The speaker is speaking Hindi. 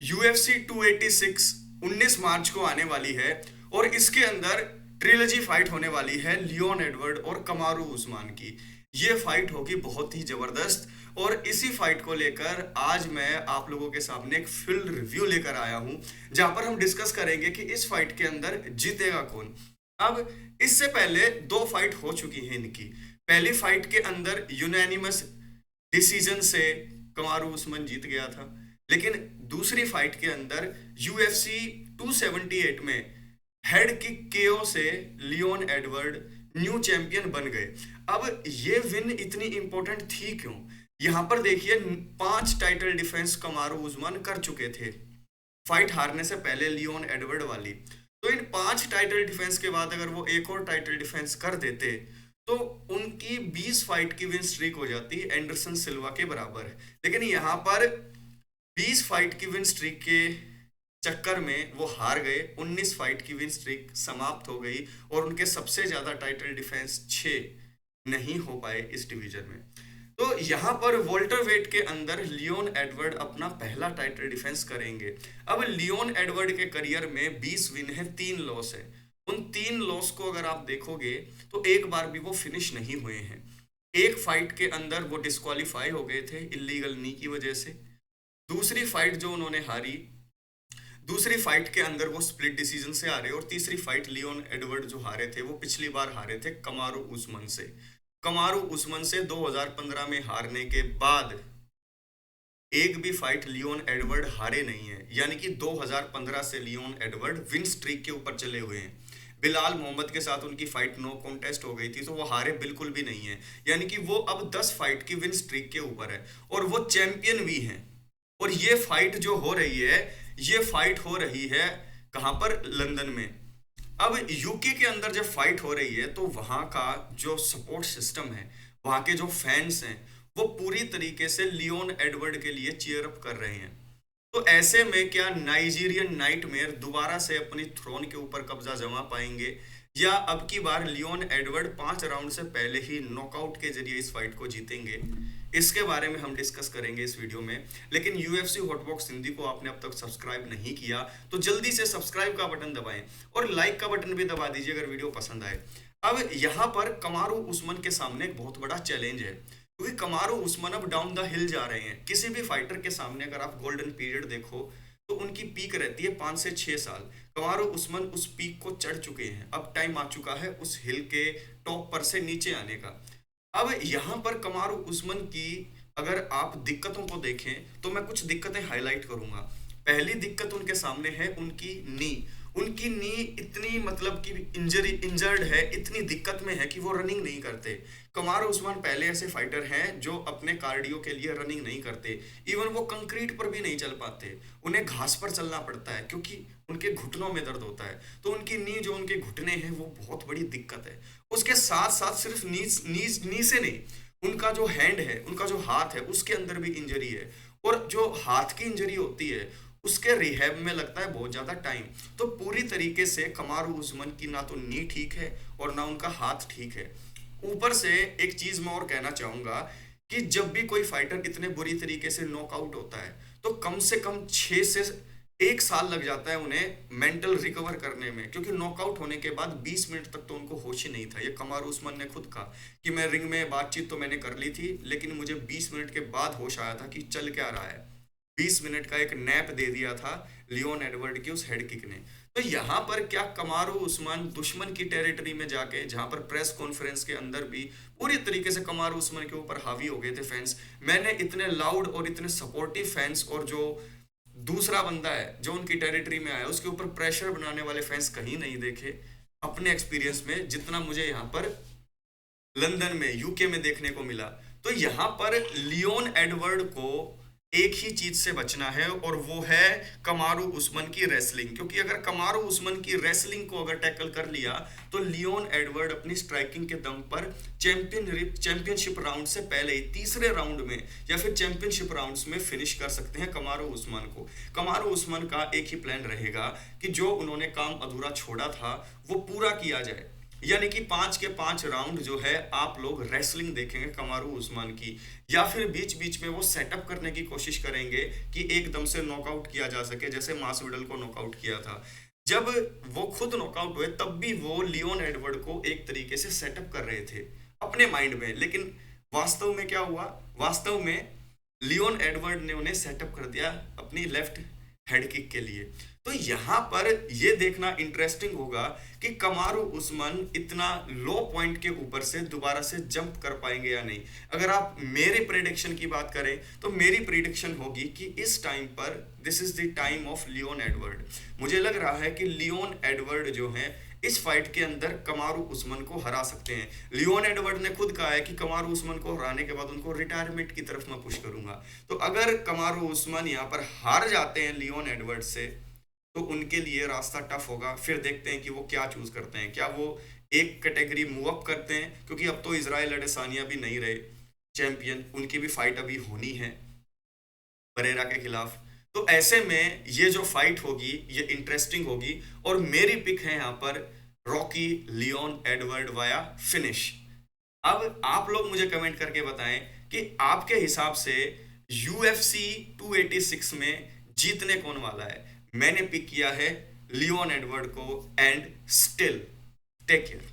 UFC 286 19 मार्च को आने वाली है और इसके अंदर ट्रिलॉजी फाइट होने वाली है लियोन एडवर्ड और कमारू उस्मान की। ये फाइट होगी बहुत ही जबरदस्त और इसी फाइट को लेकर आज मैं आप लोगों के सामने एक फुल रिव्यू लेकर आया हूं, जहां पर हम डिस्कस करेंगे कि इस फाइट के अंदर जीतेगा कौन। अब इससे पहले दो फाइट हो चुकी हैं इनकी। पहली फाइट के अंदर यूनानिमस डिसीजन से कमारू उस्मान जीत गया था, लेकिन दूसरी फाइट के अंदर यूएफसी 278 में हेड किक केओ से लियोन एडवर्ड न्यू चैंपियन बन गए। अब ये विन इतनी इंपॉर्टेंट थी क्यों? यहां पर देखिए 5 टाइटल डिफेंस कमारू उस्मान कर चुके थे फाइट हारने से पहले लियोन एडवर्ड वाली। तो इन 5 टाइटल डिफेंस के बाद अगर वो एक और टाइटल डिफेंस कर देते तो उनकी 20 फाइट की विन स्ट्रीक हो जाती एंडरसन सिल्वा के बराबर। लेकिन यहाँ पर 20 फाइट की विन स्ट्रीक के चक्कर में वो हार गए, 19 फाइट की विन स्ट्रीक समाप्त हो गई और उनके सबसे ज्यादा टाइटल डिफेंस 6 नहीं हो पाए इस डिवीजन में। तो यहाँ पर वोल्टर वेट के अंदर लियोन एडवर्ड अपना पहला टाइटल डिफेंस करेंगे। अब लियोन एडवर्ड के करियर में 20 विन है, 3 लॉस है। उन 3 लॉस को अगर आप देखोगे तो एक बार भी वो फिनिश नहीं हुए हैं। एक फाइट के अंदर वो डिस्क्वालीफाई हो गए थे इलीगल नी की वजह से। दूसरी फाइट जो उन्होंने हारी, दूसरी फाइट के अंदर वो स्प्लिट डिसीजन से हारे और तीसरी फाइट लियोन एडवर्ड जो हारे थे वो पिछली बार हारे थे कमारू उस्मान से। कमारू उस्मान से 2015 में हारने के बाद एक भी फाइट लियोन एडवर्ड हारे नहीं है, यानी कि 2015 से लियोन एडवर्ड विन स्ट्रीक के ऊपर चले हुए हैं। बिलाल मोहम्मद के साथ उनकी फाइट नो कॉन्टेस्ट हो गई थी तो वो हारे बिल्कुल भी नहीं है, यानी कि वो अब 10 फाइट की विन स्ट्रीक के ऊपर है और वो चैंपियन भी हैं। और ये फाइट जो हो रही है, ये फाइट हो रही है कहां पर? लंदन में। अब यूके के अंदर जब फाइट हो रही है तो वहां का जो सपोर्ट सिस्टम है, वहां के जो फैंस हैं, वो पूरी तरीके से लियोन एडवर्ड के लिए चीयर अप कर रहे हैं। तो ऐसे में क्या नाइजीरियन नाइटमेयर दोबारा से अपनी थ्रोन के ऊपर कब्जा जमा पाएंगे, या अब की बार लियोन एडवर्ड 5 राउंड से पहले ही नॉकआउट के जरिए इस फाइट को जीतेंगे? इसके बारे में हम डिस्कस करेंगे इस वीडियो में। लेकिन यूएफसी हॉटबॉक्स हिंदी को आपने अब तक सब्सक्राइब नहीं किया तो जल्दी से सब्सक्राइब का बटन दबाएं और लाइक का बटन भी दबा दीजिए अगर वीडियो पसंद आए। अब यहाँ पर कमारू उस्मान के सामने एक बहुत बड़ा चैलेंज है, क्योंकि कमारू उस्मान अब डाउन द हिल जा रहे हैं। किसी भी फाइटर के सामने अगर आप गोल्डन पीरियड देखो तो उनकी पीक रहती है 5 से 6 साल। कमारू उस्मान उस पीक को चढ़ चुके हैं, अब टाइम आ चुका है उस हिल के टॉप पर से नीचे आने का। अब यहाँ पर कमारू उस्मान की अगर आप दिक्कतों को देखें तो मैं कुछ दिक्कतें हाईलाइट करूंगा। पहली दिक्कत उनके सामने है उनकी नी। उनकी नी इतनी मतलब कि इंजर्ड है, इतनी दिक्कत में है कि वो रनिंग नहीं करते। कमारू उस्मान पहले ऐसे फाइटर हैं जो अपने कार्डियो के लिए रनिंग नहीं करते, इवन वो कंक्रीट पर भी नहीं चल पाते, उन्हें घास पर चलना पड़ता है क्योंकि उनके घुटनों में दर्द होता है। तो उनकी नी, जो उनके घुटने हैं, वो बहुत बड़ी दिक्कत है। उसके साथ साथ सिर्फ नी से नहीं, उनका जो हैंड है, उनका जो हाथ है, उसके अंदर भी इंजरी है। और जो हाथ की इंजरी होती है उसके रिहैब में लगता है बहुत ज्यादा टाइम। तो पूरी तरीके से कमारू उस्मान की ना तो नी ठीक है और ना उनका हाथ ठीक है। ऊपर से एक चीज मैं और कहना चाहूंगा कि जब भी कोई फाइटर इतने बुरी तरीके से नॉकआउट होता है तो कम से कम 6 से 1 साल लग जाता है उन्हें मेंटल रिकवर करने में, क्योंकि नॉकआउट होने के बाद 20 मिनट तक तो उनको होश ही नहीं था। ये कमारू उस्मान ने खुद कहा कि मैं रिंग में बातचीत तो मैंने कर ली थी, लेकिन मुझे 20 मिनट के बाद होश आया था कि चल क्या रहा है। 20 मिनट का एक नैप दे दिया था लियोन एडवर्ड की उस हेड किक ने। तो यहाँ पर क्या कमारू उस्मान दुश्मन की टेरिटरी में जाके, जहां पर प्रेस कॉन्फ्रेंस के अंदर भी पूरी तरीके से कमारू उस्मान के ऊपर हावी हो गए थे फैंस। मैंने इतने लाउड और इतने सपोर्टिव फैंस और जो दूसरा बंदा है जो उनकी टेरिटरी में आया उसके ऊपर प्रेशर बनाने वाले फैंस कहीं नहीं देखे अपने एक्सपीरियंस में, जितना मुझे यहाँ पर लंदन में, यूके में देखने को मिला। तो यहाँ पर लियोन एडवर्ड को एक ही चीज से बचना है और वो है कमारू उस्मान की रेसलिंग। क्योंकि अगर कमारू उस्मान की रेसलिंग को अगर टैकल कर लिया तो लियोन एडवर्ड अपनी स्ट्राइकिंग के दम पर चैंपियनशिप राउंड से पहले ही तीसरे राउंड में या फिर चैंपियनशिप राउंड्स में फिनिश कर सकते हैं कमारू उस्मान को। कमारू उस्मान का एक ही प्लान रहेगा कि जो उन्होंने काम अधूरा छोड़ा था वो पूरा किया जाए। यानी कि 5 के 5 राउंड जो है आप लोग रेसलिंग देखेंगे कमारू उस्मान की, या फिर बीच बीच में वो सेटअप करने की कोशिश करेंगे कि एकदम से नॉकआउट किया जा सके, जैसे मासविडल को नॉकआउट किया था। जब वो खुद नॉकआउट हुए तब भी वो लियोन एडवर्ड को एक तरीके से सेटअप कर रहे थे अपने माइंड में, लेकिन वास्तव में क्या हुआ, वास्तव में लियोन एडवर्ड ने उन्हें सेटअप कर दिया अपनी लेफ्ट हेड किक के लिए। तो यहाँ पर ये देखना इंटरेस्टिंग होगा कि कमारू उस्मान इतना लो पॉइंट के ऊपर से दोबारा से जंप कर पाएंगे या नहीं। अगर आप मेरे प्रेडिक्शन की बात करें तो मेरी प्रेडिक्शन होगी कि इस टाइम पर this is the time of Leon Edward. मुझे लग रहा है कि लियोन एडवर्ड जो है इस फाइट के अंदर कमारू उस्मान को हरा सकते हैं। लियोन एडवर्ड ने खुद कहा है कि कमारू उस्मान को हराने के बाद उनको रिटायरमेंट की तरफ मैं पुश करूंगा। तो अगर कमारू उस्मान यहाँ पर हार जाते हैं लियोन एडवर्ड से तो उनके लिए रास्ता टफ होगा। फिर देखते हैं कि वो क्या चूज करते हैं, क्या वो एक कैटेगरी मूव अप करते हैं, क्योंकि अब तो इजराइल अडेसानिया भी नहीं रहे चैंपियन, उनकी भी फाइट अभी होनी है परेरा के खिलाफ। तो ऐसे में ये जो फाइट होगी ये इंटरेस्टिंग होगी, और मेरी पिक है यहाँ पर Rocky Leon Edward via finish. अब आप लोग मुझे कमेंट करके बताएं कि आपके हिसाब से UFC 286 में जीतने कौन वाला है। मैंने पिक किया है लियोन एडवर्ड को, एंड स्टिल टेक केयर।